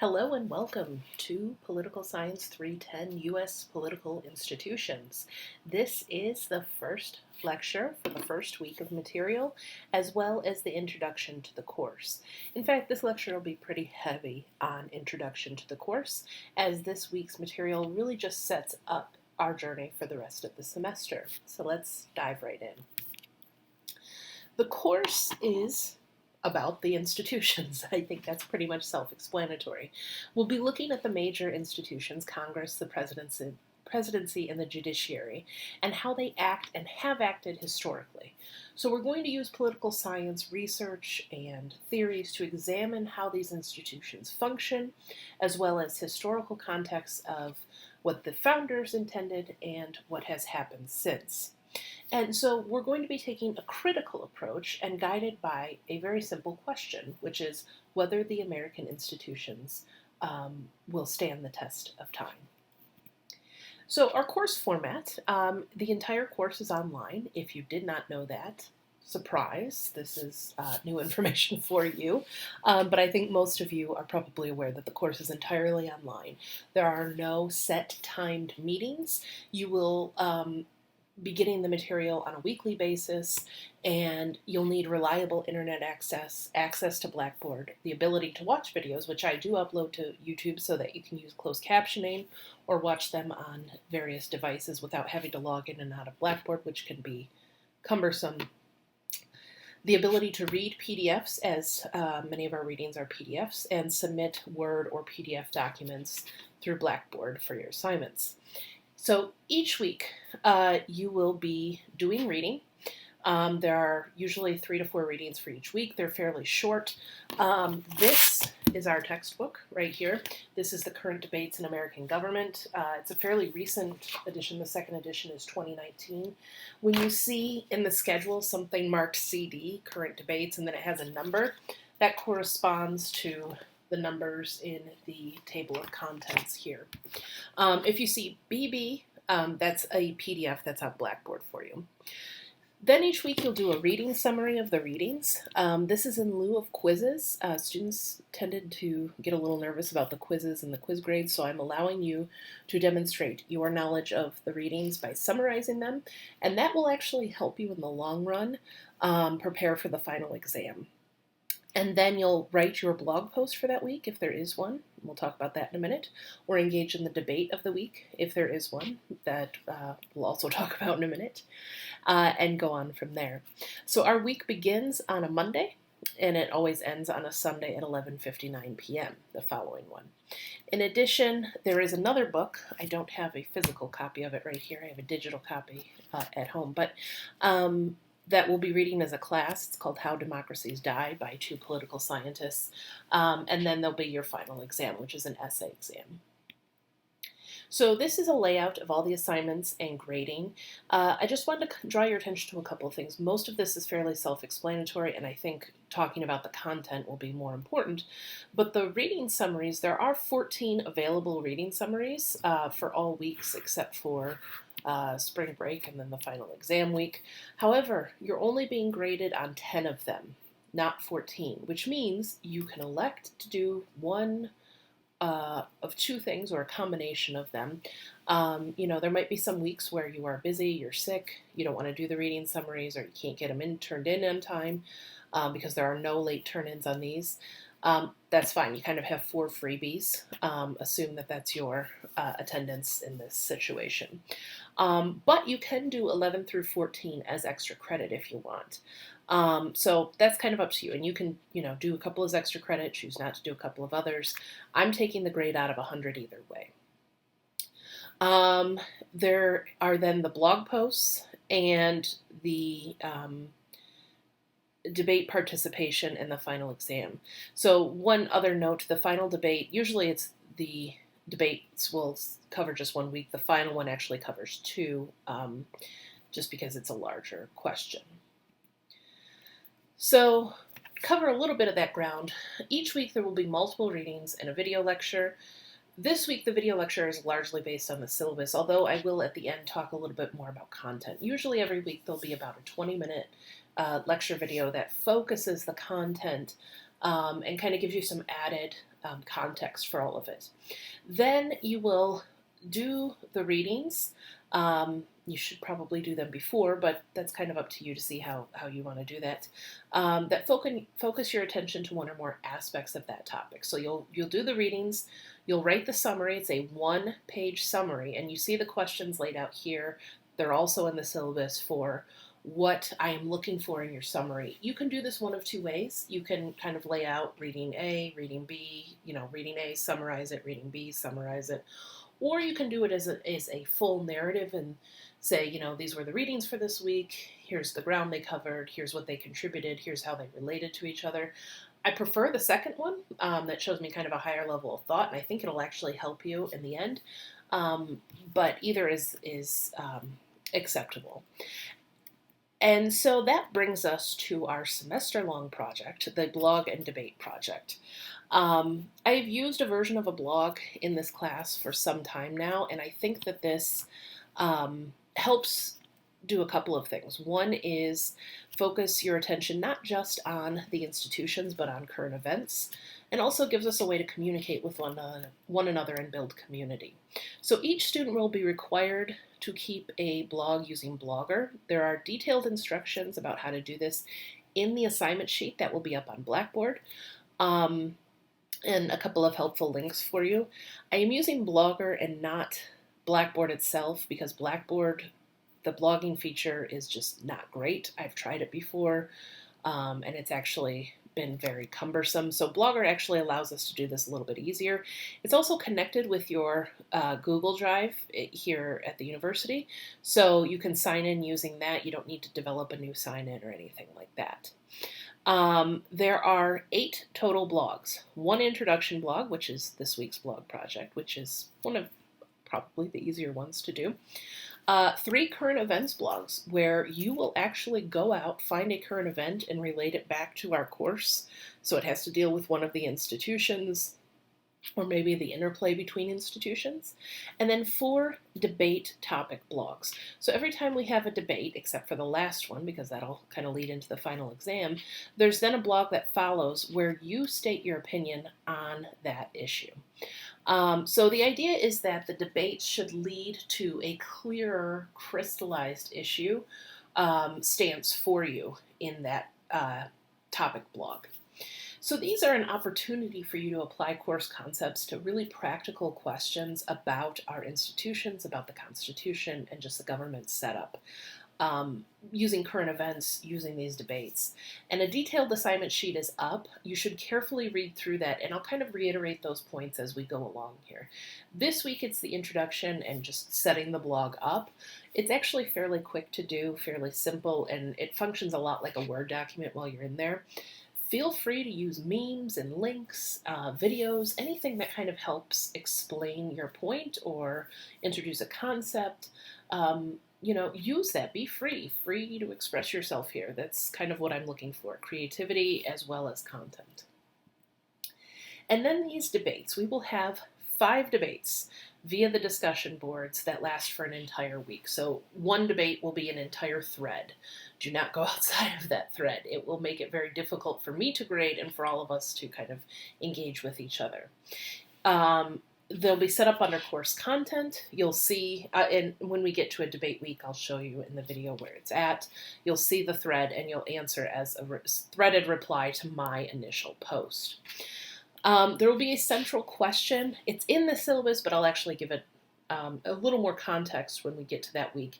Hello and welcome to Political Science 310 U.S. Political Institutions. This is the first lecture for the first week of material, as well as the introduction to the course. In fact, this lecture will be pretty heavy on introduction to the course, as this week's material really just sets up our journey for the rest of the semester. So let's dive right in. The course is about the institutions. I think that's pretty much self-explanatory. We'll be looking at the major institutions, Congress, the presidency, and the judiciary, and how they act and have acted historically. So we're going to use political science research and theories to examine how these institutions function, as well as historical context of what the founders intended and what has happened since. And so we're going to be taking a critical approach and guided by a very simple question, which is whether the American institutions will stand the test of time. So our course format, the entire course is online. If you did not know that, surprise, this is new information for you. But I think most of you are probably aware that the course is entirely online. There are no set timed meetings. You will be getting the material on a weekly basis, and you'll need reliable internet access to Blackboard, the ability to watch videos, which I do upload to YouTube so that you can use closed captioning or watch them on various devices without having to log in and out of Blackboard, which can be cumbersome. The ability to read PDFs, as many of our readings are PDFs, and submit Word or PDF documents through Blackboard for your assignments. So each week you will be doing reading. There are usually 3 to 4 readings for each week. They're fairly short. This is our textbook right here. This is the Current Debates in American Government. It's a fairly recent edition. The second edition is 2019. When you see in the schedule something marked CD, Current Debates, and then it has a number, that corresponds to the numbers in the table of contents here. If you see BB, that's a PDF that's on Blackboard for you. Then each week you'll do a reading summary of the readings. This is in lieu of quizzes. Students tended to get a little nervous about the quizzes and the quiz grades, so I'm allowing you to demonstrate your knowledge of the readings by summarizing them, and that will actually help you in the long run prepare for the final exam. And then you'll write your blog post for that week, if there is one. We'll talk about that in a minute. Or engage in the debate of the week, if there is one, that we'll also talk about in a minute, and go on from there. So our week begins on a Monday, and it always ends on a Sunday at 11:59 p.m., the following one. In addition, there is another book. I don't have a physical copy of it right here. I have a digital copy at home, but that we'll be reading as a class. It's called How Democracies Die by 2 political scientists. And then there'll be your final exam, which is an essay exam. So this is a layout of all the assignments and grading. I just wanted to draw your attention to a couple of things. Most of this is fairly self-explanatory, and I think talking about the content will be more important. But the reading summaries, there are 14 available reading summaries for all weeks except for spring break and then the final exam week. However, you're only being graded on 10 of them, not 14, which means you can elect to do one of 2 things or a combination of them. There might be some weeks where you are busy, you're sick, you don't want to do the reading summaries, or you can't get them turned in on time because there are no late turn-ins on these. That's fine. You kind of have 4 freebies. Assume that that's your attendance in this situation. But you can do 11 through 14 as extra credit if you want. So that's kind of up to you. And you can, do a couple as extra credit, choose not to do a couple of others. I'm taking the grade out of 100 either way. There are then the blog posts and the debate participation in the final exam. So one other note, the final debate, usually it's the debates will cover just 1 week. The final one actually covers 2, just because it's a larger question. So cover a little bit of that ground. Each week there will be multiple readings and a video lecture. This week the video lecture is largely based on the syllabus, although I will at the end talk a little bit more about content. Usually every week there'll be about a 20-minute lecture video that focuses the content and kind of gives you some added context for all of it. Then you will do the readings. You should probably do them before, but that's kind of up to you to see how you want to do that. That focus your attention to one or more aspects of that topic. So you'll do the readings, you'll write the summary. It's a one-page summary, and you see the questions laid out here. They're also in the syllabus for what I am looking for in your summary. You can do this one of two ways. You can kind of lay out reading A, reading B, reading A, summarize it, reading B, summarize it. Or you can do it as a full narrative and say, these were the readings for this week, here's the ground they covered, here's what they contributed, here's how they related to each other. I prefer the second one. That shows me kind of a higher level of thought, and I think it'll actually help you in the end. But either is acceptable. And so that brings us to our semester-long project, the blog and debate project. I've used a version of a blog in this class for some time now, and I think that this helps do a couple of things. One is focus your attention not just on the institutions, but on current events, and also gives us a way to communicate with one another and build community. So each student will be required to keep a blog using Blogger. There are detailed instructions about how to do this in the assignment sheet that will be up on Blackboard, and a couple of helpful links for you. I am using Blogger and not Blackboard itself because Blackboard, the blogging feature is just not great. I've tried it before, and it's actually been very cumbersome. So Blogger actually allows us to do this a little bit easier. It's also connected with your Google Drive here at the university, so you can sign in using that. You don't need to develop a new sign-in or anything like that. There are 8 total blogs. One introduction blog, which is this week's blog project, which is one of probably the easier ones to do. 3 current events blogs where you will actually go out, find a current event, and relate it back to our course. So it has to deal with one of the institutions, or maybe the interplay between institutions. And then 4 debate topic blogs. So every time we have a debate, except for the last one, because that'll kind of lead into the final exam, there's then a blog that follows where you state your opinion on that issue. So the idea is that the debate should lead to a clearer, crystallized issue stance for you in that topic blog. So these are an opportunity for you to apply course concepts to really practical questions about our institutions, about the Constitution, and just the government setup, using current events, using these debates. And a detailed assignment sheet is up. You should carefully read through that, and I'll kind of reiterate those points as we go along here. This week it's the introduction and just setting the blog up. It's actually fairly quick to do, fairly simple, and it functions a lot like a Word document while you're in there. Feel free to use memes and links, videos, anything that kind of helps explain your point or introduce a concept. Use that. Be free to express yourself here. That's kind of what I'm looking for, creativity as well as content. And then these debates, we will have 5 debates via the discussion boards that last for an entire week. So one debate will be an entire thread. Do not go outside of that thread. It will make it very difficult for me to grade and for all of us to kind of engage with each other. They'll be set up under course content. You'll see, and when we get to a debate week, I'll show you in the video where it's at. You'll see the thread and you'll answer as a threaded reply to my initial post. There will be a central question. It's in the syllabus, but I'll actually give it a little more context when we get to that week.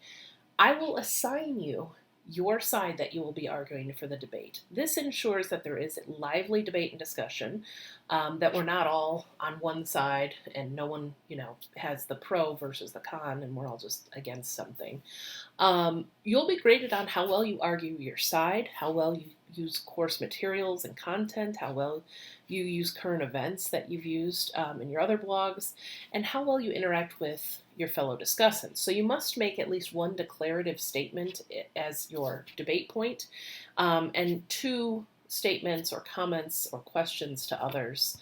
I will assign you your side that you will be arguing for the debate. This ensures that there is lively debate and discussion, that we're not all on one side and no one, has the pro versus the con and we're all just against something. You'll be graded on how well you argue your side, how well you use course materials and content, how well you use current events that you've used in your other blogs, and how well you interact with your fellow discussants. So you must make at least one declarative statement as your debate point, and 2 statements or comments or questions to others.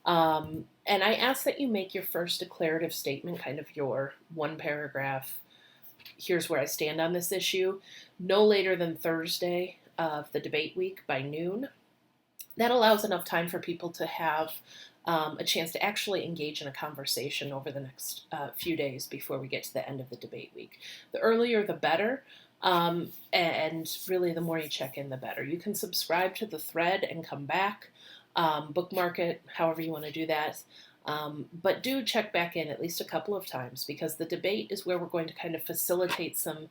And I ask that you make your first declarative statement, kind of your 1 paragraph, here's where I stand on this issue, no later than Thursday of the debate week by noon. That allows enough time for people to have a chance to actually engage in a conversation over the next few days before we get to the end of the debate week. The earlier, the better. And really, the more you check in, the better. You can subscribe to the thread and come back, bookmark it, however you want to do that. But do check back in at least a couple of times, because the debate is where we're going to kind of facilitate some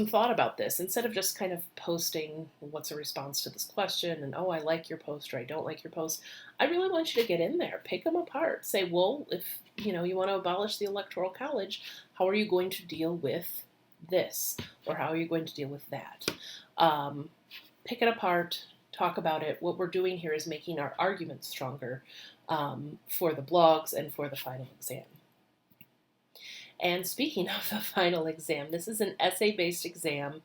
thought about this, instead of just kind of posting what's a response to this question and, oh, I like your post or I don't like your post. I really want you to get in there, pick them apart, say, well, if you want to abolish the Electoral College, how are you going to deal with this, or how are you going to deal with that? Pick it apart, talk about it. What we're doing here is making our arguments stronger for the blogs and for the final exam. And speaking of the final exam, this is an essay-based exam.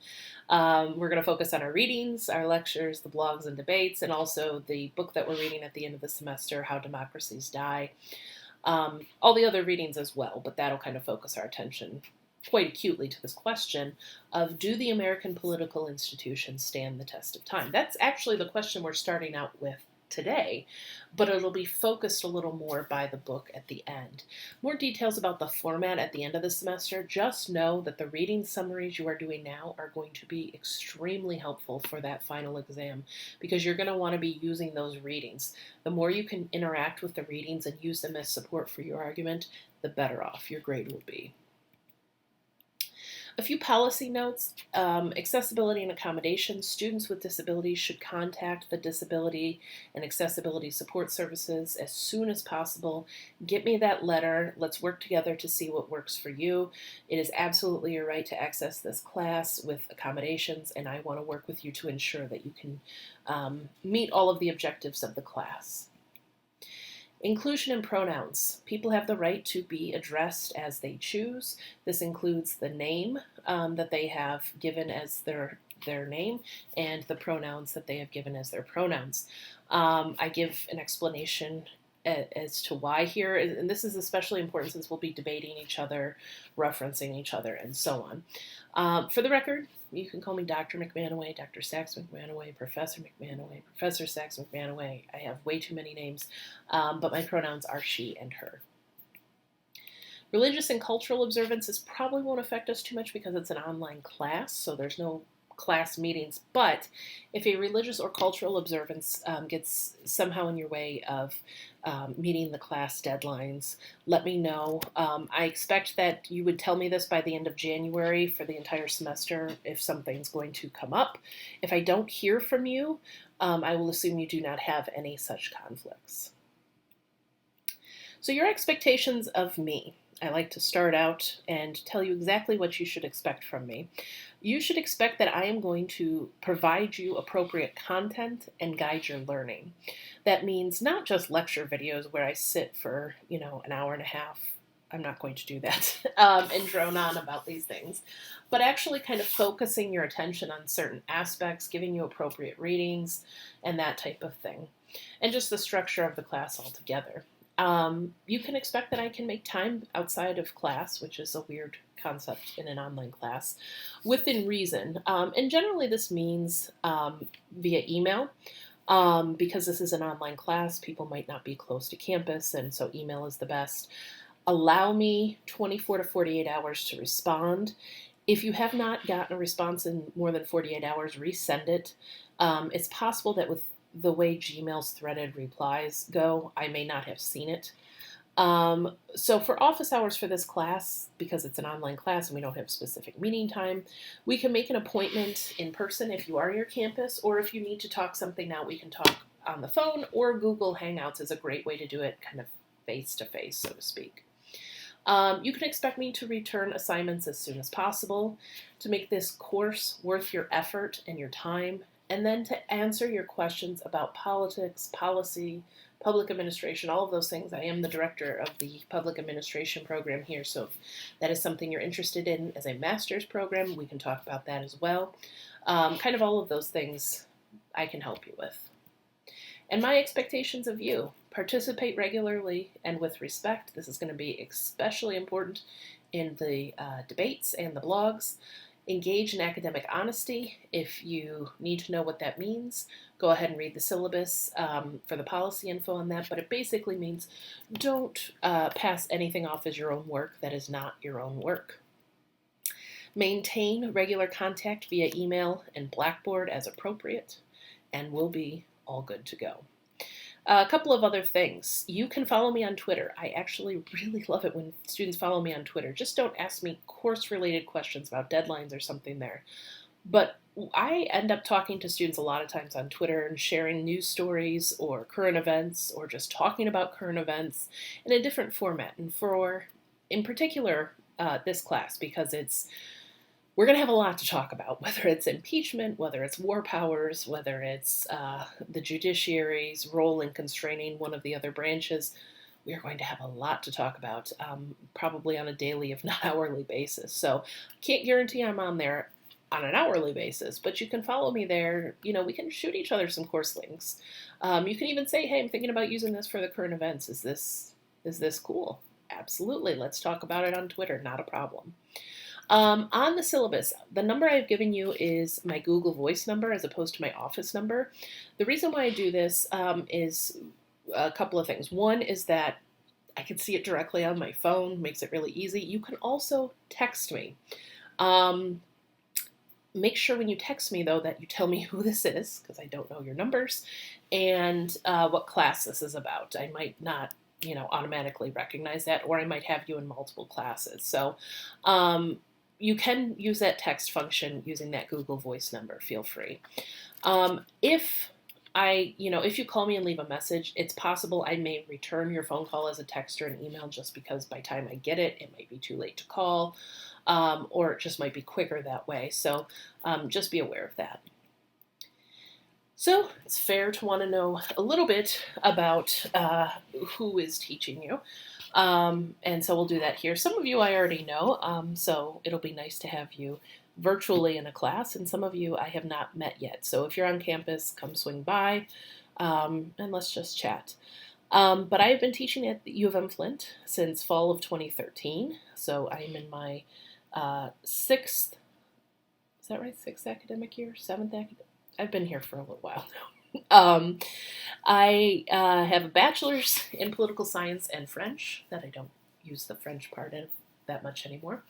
We're going to focus on our readings, our lectures, the blogs and debates, and also the book that we're reading at the end of the semester, How Democracies Die. All the other readings as well, but that'll kind of focus our attention quite acutely to this question of, do the American political institutions stand the test of time? That's actually the question we're starting out with today, but it'll be focused a little more by the book at the end. More details about the format at the end of the semester. Just know that the reading summaries you are doing now are going to be extremely helpful for that final exam, because you're going to want to be using those readings. The more you can interact with the readings and use them as support for your argument, the better off your grade will be. A few policy notes. Accessibility and accommodations. Students with disabilities should contact the Disability and Accessibility Support Services as soon as possible. Get me that letter. Let's work together to see what works for you. It is absolutely your right to access this class with accommodations, and I want to work with you to ensure that you can meet all of the objectives of the class. Inclusion and pronouns. People have the right to be addressed as they choose. This includes the name that they have given as their name, and the pronouns that they have given as their pronouns. I give an explanation as to why here, and this is especially important since we'll be debating each other, referencing each other, and so on. For the record, you can call me Dr. McManaway, Dr. Sachs McManaway, Professor McManaway, Professor Sachs McManaway. I have way too many names, but my pronouns are she and her. Religious and cultural observances probably won't affect us too much because it's an online class, so there's no class meetings. But if a religious or cultural observance gets somehow in your way of meeting the class deadlines, let me know. I expect that you would tell me this by the end of January for the entire semester if something's going to come up. If I don't hear from you, I will assume you do not have any such conflicts. So your expectations of me. I like to start out and tell you exactly what you should expect from me. You should expect that I am going to provide you appropriate content and guide your learning. That means not just lecture videos where I sit for, an hour and a half. I'm not going to do that and drone on about these things, but actually kind of focusing your attention on certain aspects, giving you appropriate readings and that type of thing, and just the structure of the class altogether. You can expect that I can make time outside of class, which is a weird concept in an online class, within reason. And generally this means via email. Because this is an online class, people might not be close to campus, and so email is the best. Allow me 24 to 48 hours to respond. If you have not gotten a response in more than 48 hours, resend it. It's possible that with the way Gmail's threaded replies go, I may not have seen it. So for office hours for this class, because it's an online class and we don't have specific meeting time, we can make an appointment in person if you are near campus, or if you need to talk something out, we can talk on the phone, or Google Hangouts is a great way to do it kind of face-to-face, so to speak. You can expect me to return assignments as soon as possible, to make this course worth your effort and your time, and then to answer your questions about politics, policy, public administration, all of those things. I am the director of the public administration program here, so if that is something you're interested in as a master's program, we can talk about that as well. Kind of all of those things I can help you with. And my expectations of you: participate regularly and with respect. This is going to be especially important in the debates and the blogs. Engage in academic honesty. If you need to know what that means, go ahead and read the syllabus for the policy info on that, but it basically means don't pass anything off as your own work that is not your own work. Maintain regular contact via email and Blackboard as appropriate, and we'll be all good to go. A couple of other things. You can follow me on Twitter. I actually really love it when students follow me on Twitter. Just don't ask me course-related questions about deadlines or something there. But I end up talking to students a lot of times on Twitter and sharing news stories or current events or just talking about current events in a different format. And in particular, this class, because we're going to have a lot to talk about, whether it's impeachment, whether it's war powers, whether it's the judiciary's role in constraining one of the other branches. We are going to have a lot to talk about, probably on a daily, if not hourly basis. So I can't guarantee I'm on there on an hourly basis, but you can follow me there. You know, we can shoot each other some course links. You can even say, hey, I'm thinking about using this for the current events. Is this cool? Absolutely. Let's talk about it on Twitter. Not a problem. On the syllabus, the number I've given you is my Google Voice number as opposed to my office number. The reason why I do this is a couple of things. One is that I can see it directly on my phone, makes it really easy. You can also text me. Make sure when you text me, though, that you tell me who this is, because I don't know your numbers, and what class this is about. I might not automatically recognize that, or I might have you in multiple classes. So you can use that text function using that Google Voice number. Feel free. If you call me and leave a message, it's possible I may return your phone call as a text or an email just because by the time I get it, it might be too late to call, or it just might be quicker that way. So just be aware of that. So it's fair to want to know a little bit about who is teaching you. And so we'll do that here. Some of you I already know, so it'll be nice to have you virtually in a class, and some of you I have not met yet. So if you're on campus, come swing by, and let's just chat. But I have been teaching at the U of M Flint since fall of 2013, so I'm in my sixth academic year? Seventh academic? I've been here for a little while now. I have a bachelor's in political science and French, that I don't use the French part of that much anymore.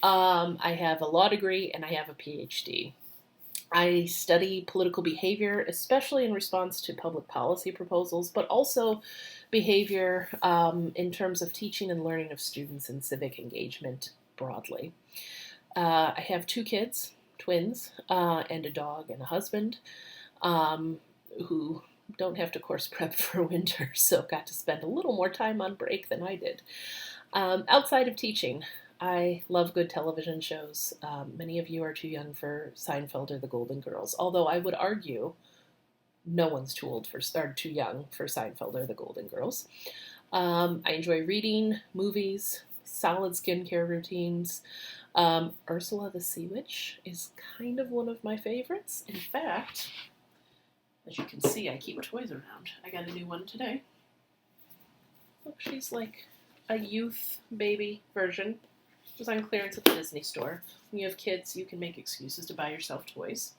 I have a law degree and I have a PhD. I study political behavior, especially in response to public policy proposals, but also behavior in terms of teaching and learning of students and civic engagement broadly. I have 2 kids, twins, and a dog and a husband who don't have to course prep for winter, so got to spend a little more time on break than I did. Outside of teaching, I love good television shows. Many of you are too young for Seinfeld or The Golden Girls, although I would argue no one's too young for Seinfeld or The Golden Girls. I enjoy reading, movies, solid skincare routines. Ursula the Sea Witch is kind of one of my favorites. In fact, as you can see, I keep toys around. I got a new one today. Look, she's like a youth baby version. It was on clearance at the Disney store. When you have kids, you can make excuses to buy yourself toys.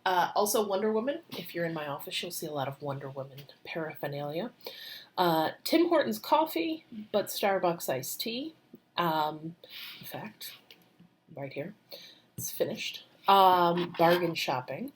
Also Wonder Woman. If you're in my office, you'll see a lot of Wonder Woman paraphernalia. Tim Hortons coffee, but Starbucks iced tea. In fact, right here, it's finished. Bargain shopping.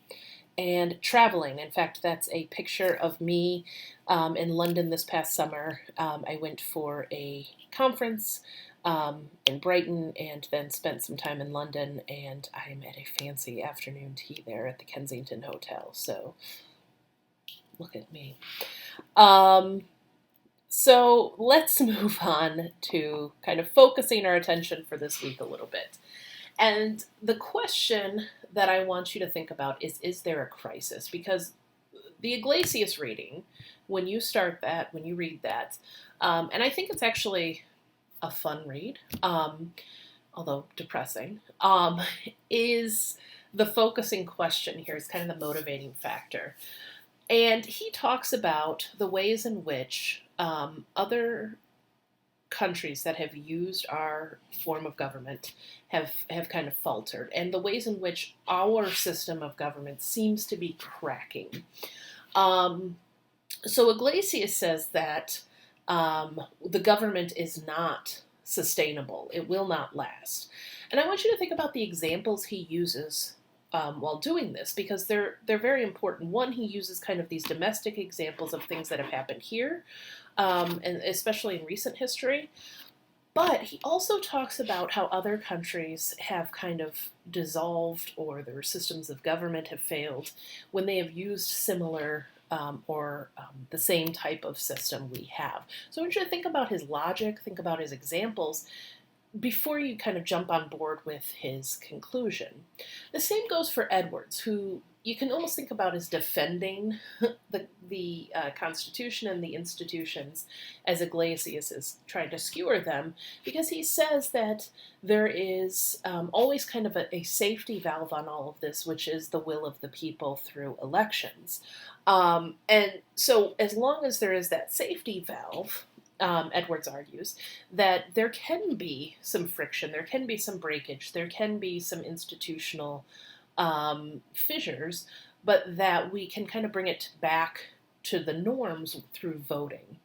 And traveling. In fact, that's a picture of me in London this past summer. I went for a conference in Brighton and then spent some time in London, and I'm at a fancy afternoon tea there at the Kensington Hotel. So look at me. So let's move on to kind of focusing our attention for this week a little bit. And the question that I want you to think about is there a crisis? Because the Iglesias reading, when you read that, and I think it's actually a fun read, although depressing, is the focusing question here, is kind of the motivating factor. And he talks about the ways in which other countries that have used our form of government have kind of faltered, and the ways in which our system of government seems to be cracking. So Iglesias says that the government is not sustainable. It will not last. And I want you to think about the examples he uses while doing this, because they're very important. One, he uses kind of these domestic examples of things that have happened here, and especially in recent history. But he also talks about how other countries have kind of dissolved, or their systems of government have failed when they have used similar or the same type of system we have. So I want you to think about his logic, think about his examples, before you kind of jump on board with his conclusion. The same goes for Edwards, who you can almost think about as defending the Constitution and the institutions as Iglesias is trying to skewer them, because he says that there is always kind of a safety valve on all of this, which is the will of the people through elections. And so as long as there is that safety valve, Edwards argues that there can be some friction, there can be some breakage, there can be some institutional fissures, but that we can kind of bring it back to the norms through voting.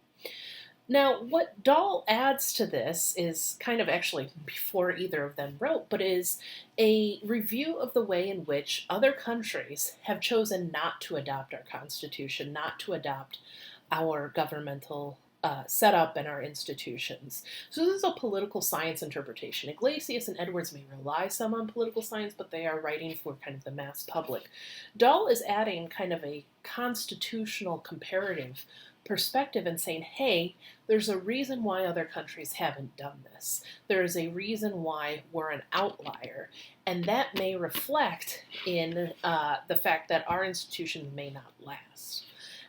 Now, what Dahl adds to this is kind of actually before either of them wrote, but is a review of the way in which other countries have chosen not to adopt our Constitution, not to adopt our governmental setup and our institutions. So this is a political science interpretation. Iglesias and Edwards may rely some on political science, but they are writing for kind of the mass public. Dahl is adding kind of a constitutional comparative perspective and saying, hey, there's a reason why other countries haven't done this. There is a reason why we're an outlier, and that may reflect in the fact that our institutions may not last.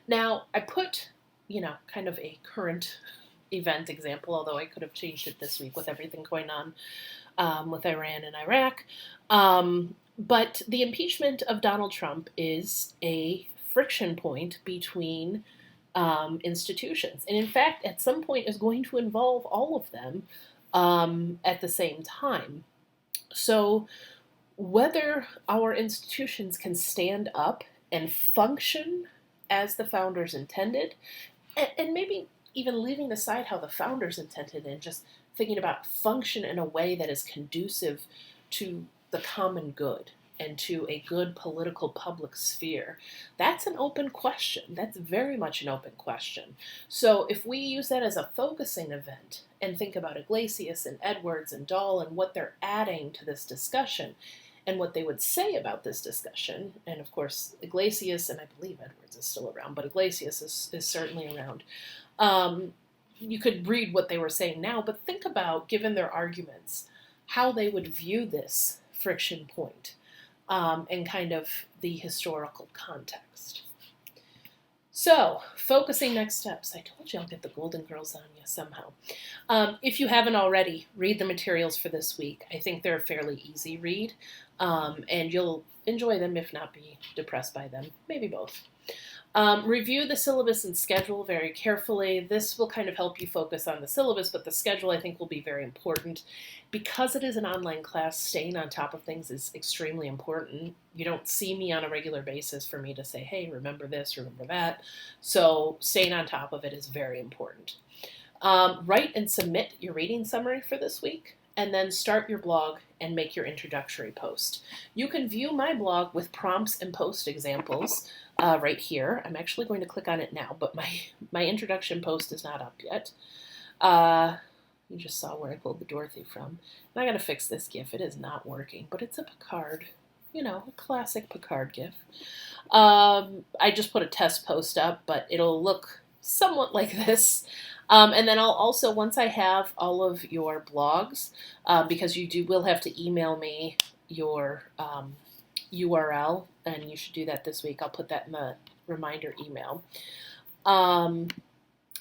Now, I put kind of a current event example, although I could have changed it this week with everything going on with Iran and Iraq. But the impeachment of Donald Trump is a friction point between institutions. And in fact, at some point is going to involve all of them at the same time. So whether our institutions can stand up and function as the founders intended, and maybe even leaving aside how the founders intended and just thinking about function in a way that is conducive to the common good and to a good political public sphere, that's an open question. That's very much an open question. So if we use that as a focusing event and think about Iglesias and Edwards and Dahl and what they're adding to this discussion, and what they would say about this discussion, and of course Iglesias, and I believe Edwards is still around, but Iglesias is certainly around. You could read what they were saying now, but think about, given their arguments, how they would view this friction point and kind of the historical context. So, focusing next steps. I told you I'll get the Golden Girls on you somehow. If you haven't already, read the materials for this week. I think they're a fairly easy read, and you'll enjoy them, if not be depressed by them. Maybe both. Review the syllabus and schedule very carefully. This will kind of help you focus on the syllabus, but the schedule I think will be very important. Because it is an online class, staying on top of things is extremely important. You don't see me on a regular basis for me to say, hey, remember this, remember that. So staying on top of it is very important. Write and submit your reading summary for this week, and then start your blog and make your introductory post. You can view my blog with prompts and post examples right here. I'm actually going to click on it now, but my introduction post is not up yet. You just saw where I pulled the Dorothy from. And I gotta fix this GIF. It is not working, but it's a Picard, a classic Picard GIF. I just put a test post up, but it'll look somewhat like this. And then I'll also, once I have all of your blogs, because you will have to email me your URL, and you should do that this week. I'll put that in the reminder email.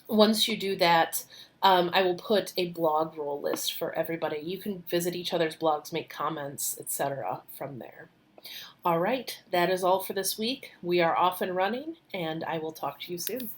Once you do that, I will put a blog roll list for everybody. You can visit each other's blogs, make comments, etc. from there. All right, that is all for this week. We are off and running, and I will talk to you soon.